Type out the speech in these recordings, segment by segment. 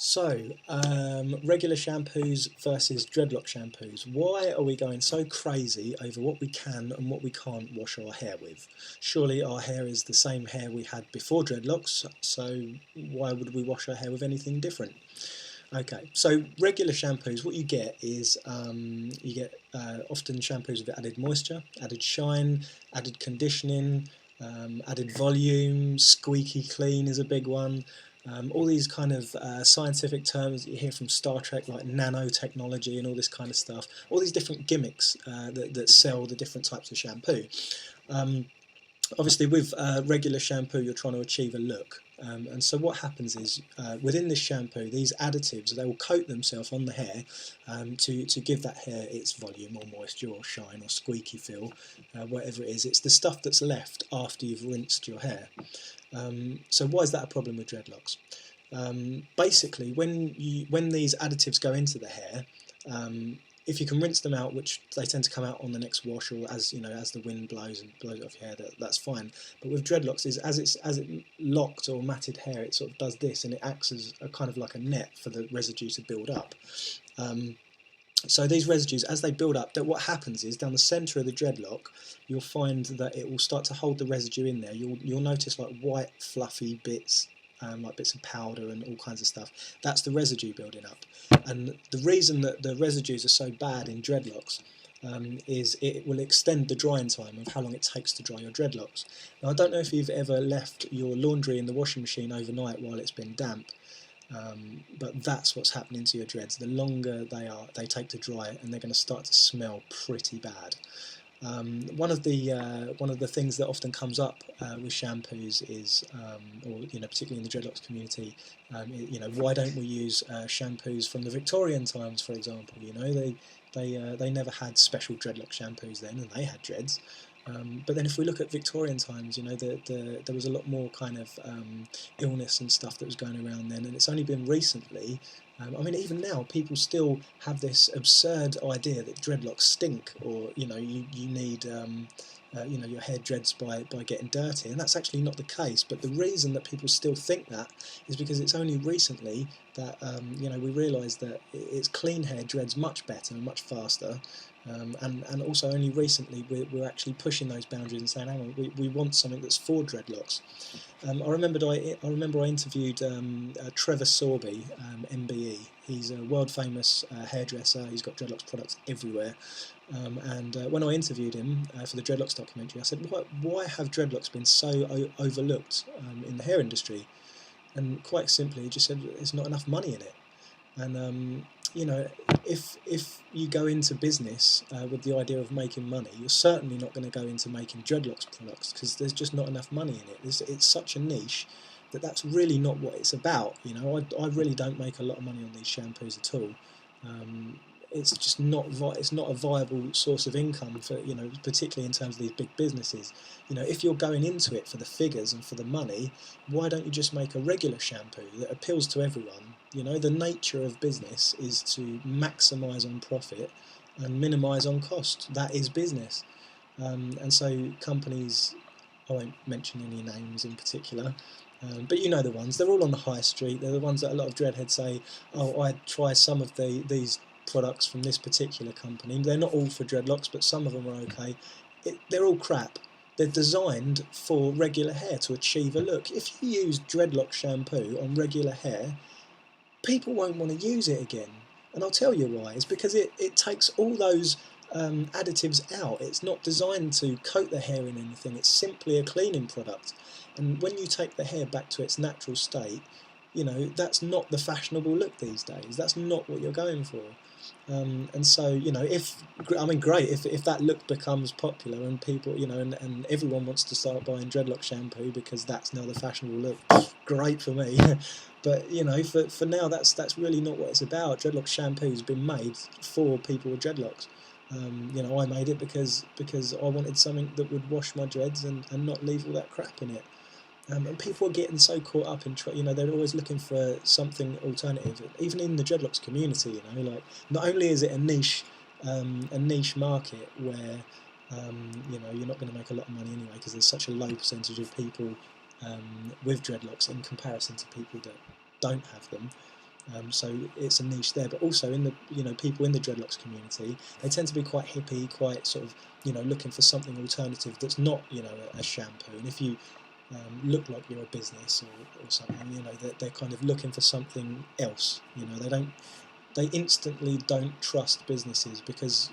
Regular shampoos versus dreadlock shampoos. Why are we going so crazy over what we can and what we can't wash our hair with? Surely our hair is the same hair we had before dreadlocks, so why would we wash our hair with anything different? Okay, so regular shampoos, what you get is often shampoos with added moisture, added shine, added conditioning, added volume, squeaky clean is a big one. All these kind of scientific terms that you hear from Star Trek, like nanotechnology and all this kind of stuff, all these different gimmicks that sell the different types of shampoo. Obviously, with regular shampoo, you're trying to achieve a look. And so what happens is, within this shampoo, these additives, they will coat themselves on the hair to give that hair its volume or moisture or shine or squeaky feel, whatever it is. It's the stuff that's left after you've rinsed your hair. So why is that a problem with dreadlocks? Basically, when these additives go into the hair, if you can rinse them out, which they tend to come out on the next wash, or as the wind blows and blows it off your hair, that's fine. But with dreadlocks, as it locked or matted hair, it sort of does this, and it acts as a kind of like a net for the residue to build up. So these residues, as they build up, what happens is down the centre of the dreadlock, you'll find that it will start to hold the residue in there. You'll notice like white fluffy bits, like bits of powder and all kinds of stuff. That's the residue building up. And the reason that the residues are so bad in dreadlocks is it will extend the drying time of how long it takes to dry your dreadlocks. Now, I don't know if you've ever left your laundry in the washing machine overnight while it's been damp. But that's what's happening to your dreads. The longer they take to dry, and they're going to start to smell pretty bad. One of the things that often comes up with shampoos is, or particularly in the dreadlocks community, why don't we use shampoos from the Victorian times, for example? They never had special dreadlock shampoos then, and they had dreads. But then if we look at Victorian times, there was a lot more kind of illness and stuff that was going around then, and it's only been recently, even now, people still have this absurd idea that dreadlocks stink, or, you need, your hair dreads by getting dirty, and that's actually not the case. But the reason that people still think that is because it's only recently that, we realise that it's clean hair dreads much better and much faster. And also only recently we're actually pushing those boundaries and saying, hang on, we want something that's for dreadlocks. I remember I interviewed Trevor Sorby, MBE. He's a world famous hairdresser. He's got dreadlocks products everywhere. And when I interviewed him for the Dreadlocks documentary, I said, why have dreadlocks been so overlooked in the hair industry? And quite simply, he just said there's not enough money in it. And if you go into business with the idea of making money, you're certainly not going to go into making dreadlocks products, because there's just not enough money in it. It's such a niche that's really not what it's about. I really don't make a lot of money on these shampoos at all. It's just not it's not a viable source of income for, particularly in terms of these big businesses. If you're going into it for the figures and for the money, why don't you just make a regular shampoo that appeals to everyone? The nature of business is to maximise on profit and minimise on cost. That is business. And so companies, I won't mention any names in particular, but you know the ones, they're all on the high street. They're the ones that a lot of dreadheads say, oh, I'd try some of these products from this particular company. They're not all for dreadlocks, but some of them are okay. They're all crap. They're designed for regular hair to achieve a look. If you use dreadlock shampoo on regular hair, people won't want to use it again. And I'll tell you why. It's because it takes all those additives out. It's not designed to coat the hair in anything. It's simply a cleaning product. And when you take the hair back to its natural state, that's not the fashionable look these days. That's not what you're going for. And so, great if that look becomes popular and people, and everyone wants to start buying dreadlock shampoo because that's now the fashionable look. Great for me. But for now, that's really not what it's about. Dreadlock shampoo has been made for people with dreadlocks. I made it because I wanted something that would wash my dreads and not leave all that crap in it. And people are getting so caught up in, they're always looking for something alternative. Even in the dreadlocks community, like, not only is it a niche market where, you're not going to make a lot of money anyway, because there's such a low percentage of people with dreadlocks in comparison to people that don't have them. So it's a niche there, but also in the people in the dreadlocks community, they tend to be quite hippie, quite sort of looking for something alternative that's not a shampoo. And if you look like you're a business or something, they're kind of looking for something else. They instantly don't trust businesses because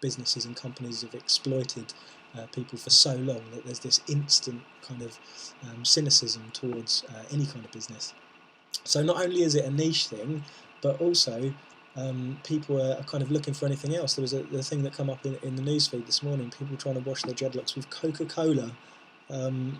businesses and companies have exploited people for so long that there's this instant kind of cynicism towards any kind of business. So not only is it a niche thing, but also people are kind of looking for anything else. There was the thing that came up in the newsfeed this morning, people trying to wash their dreadlocks with Coca-Cola, and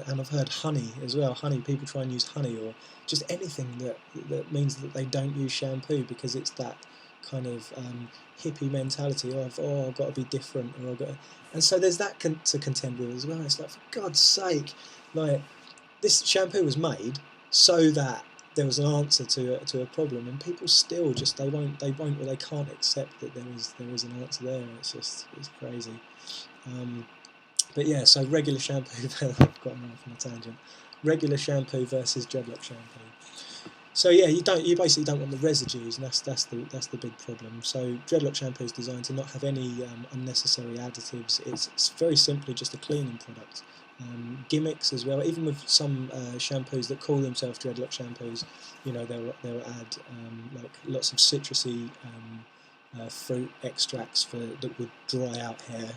I've heard honey as well. Honey, people try and use honey, or just anything that means that they don't use shampoo, because it's that kind of hippie mentality of, oh, I've got to be different, or I've got to... And so there's that to contend with as well. It's like, for God's sake, like, this shampoo was made so that there was an answer to a problem, and people still just they won't or they can't accept that there is an answer there. It's crazy. But yeah, so regular shampoo. I've gotten off on a tangent. Regular shampoo versus dreadlock shampoo. So yeah, you basically don't want the residues, and that's the big problem. So dreadlock shampoo is designed to not have any unnecessary additives. It's very simply just a cleaning product. Gimmicks as well. Even with some shampoos that call themselves dreadlock shampoos, they'll add like lots of citrusy fruit extracts that would dry out hair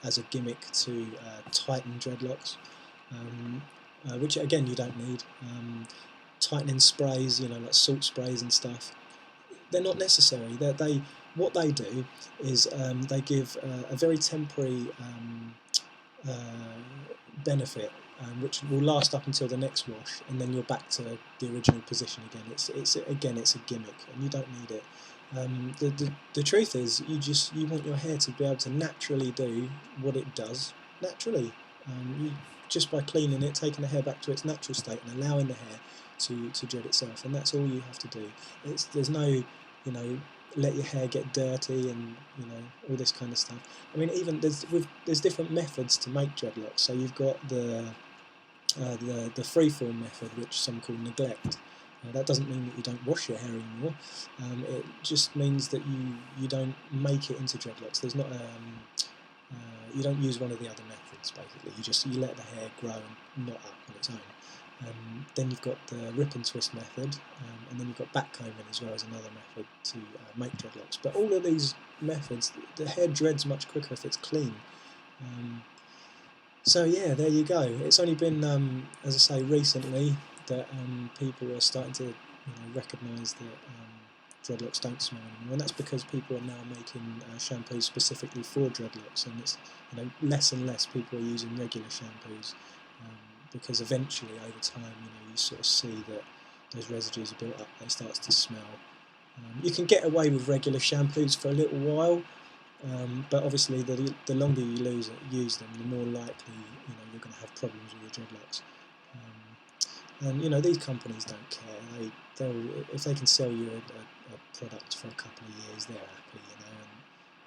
as a gimmick to tighten dreadlocks, which again you don't need. Tightening sprays, like salt sprays and stuff, they're not necessary. What they do is they give a very temporary benefit, which will last up until the next wash, and then you're back to the original position again. It's a gimmick, and you don't need it. The truth is, you want your hair to be able to naturally do what it does naturally. Just by cleaning it, taking the hair back to its natural state, and allowing the hair to dread itself, and that's all you have to do. There's no, let your hair get dirty and all this kind of stuff. I mean, even there's different methods to make dreadlocks. So you've got the freeform method, which some call neglect. That doesn't mean that you don't wash your hair anymore. It just means that you don't make it into dreadlocks. There's not you don't use one of the other methods. Basically, you let the hair grow and knot up on its own. Then you've got the rip and twist method, and then you've got backcombing as well as another method to make dreadlocks. But all of these methods, the hair dreads much quicker if it's clean. So yeah, there you go. It's only been, as I say, recently that people are starting to recognise that dreadlocks don't smell anymore, and that's because people are now making shampoos specifically for dreadlocks, and it's less and less people are using regular shampoos. Because eventually, over time, you sort of see that those residues are built up, they start to smell. You can get away with regular shampoos for a little while, but obviously the longer you use them, the more likely you're going to have problems with your dreadlocks. And these companies don't care. They'll if they can sell you a product for a couple of years, they're happy, and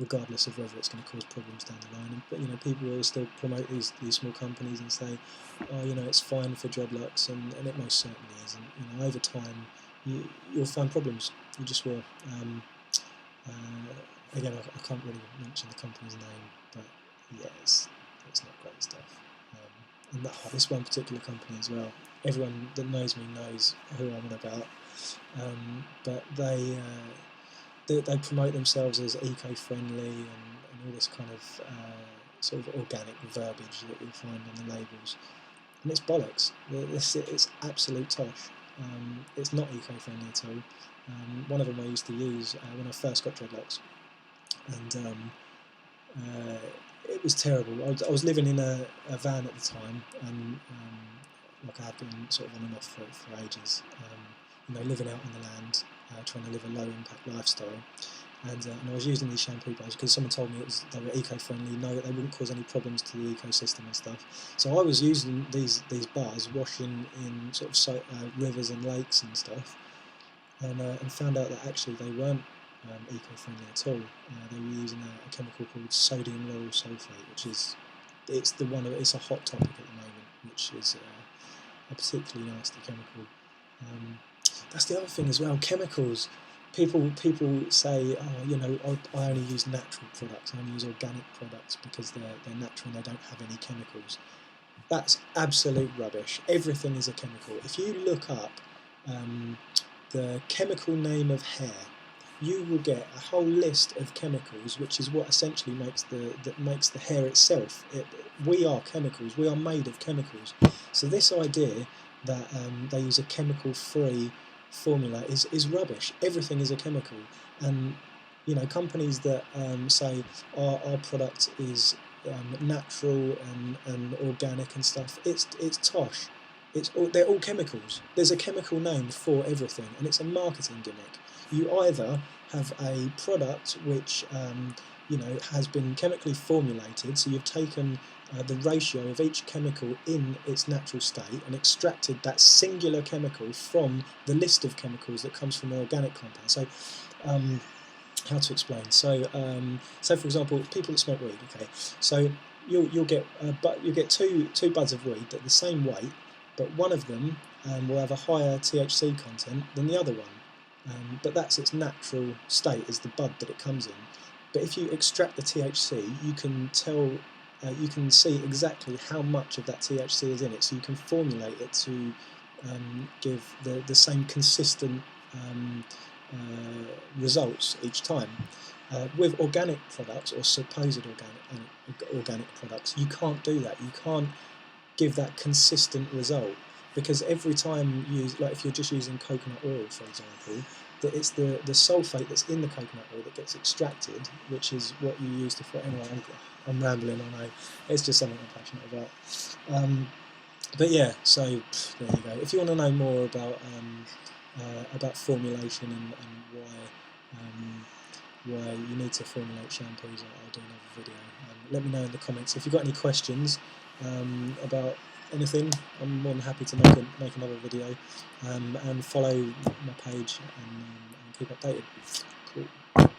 regardless of whether it's going to cause problems down the line. But people will still promote these small companies and say, oh, it's fine for dreadlocks, and it most certainly isn't. Over time, you'll find problems. You just will. Again, I can't really mention the company's name, but yeah, it's not great stuff. And this one particular company as well. Everyone that knows me knows who I'm on about. But they promote themselves as eco-friendly and all this kind of sort of organic verbiage that you'll find on the labels, and it's bollocks. It's absolute tosh. It's not eco-friendly at all. One of them I used to use when I first got dreadlocks, and it was terrible. I was living in a van at the time, and like I had been sort of on and off for ages. Living out on the land, trying to live a low-impact lifestyle, and I was using these shampoo bars because someone told me they were eco-friendly, no, they wouldn't cause any problems to the ecosystem and stuff. So I was using these bars, washing in sort of rivers and lakes and stuff, and found out that actually they weren't eco-friendly at all. They were using a chemical called sodium lauryl sulfate, which it's a hot topic at the moment, which is a particularly nasty chemical. that's the other thing as well. Chemicals. People say, oh, you know, I only use natural products. I only use organic products because they're natural and they don't have any chemicals. That's absolute rubbish. Everything is a chemical. If you look up the chemical name of hair, you will get a whole list of chemicals, which is what essentially makes the hair itself. We are chemicals. We are made of chemicals. So this idea that they use a chemical-free formula is rubbish. Everything is a chemical, and you know, companies that say our product is natural and organic and stuff, it's tosh. They're all chemicals. There's a chemical name for everything, and it's a marketing gimmick. You either have a product which you know, has been chemically formulated, so you've taken the ratio of each chemical in its natural state and extracted that singular chemical from the list of chemicals that comes from an organic compound. So how to explain? So so for example, people that smoke weed, okay, so you'll get two buds of weed that are the same weight, but one of them will have a higher THC content than the other one, but that's its natural state as the bud that it comes in. But if you extract the THC, you can tell, you can see exactly how much of that THC is in it, so you can formulate it to give the same consistent results each time. With organic products, or supposed organic products, you can't do that. You can't give that consistent result, because every time you use, like if you're just using coconut oil, for example, that it's the sulfate that's in the coconut oil that gets extracted, which is what you use to. Anyway, I'm rambling on. It's just something I'm passionate about. But yeah, so there you go. If you want to know more about formulation and why you need to formulate shampoos, I'll do another video. Let me know in the comments if you've got any questions about anything. I'm more than happy to make another video, and follow my page and keep updated. Cool.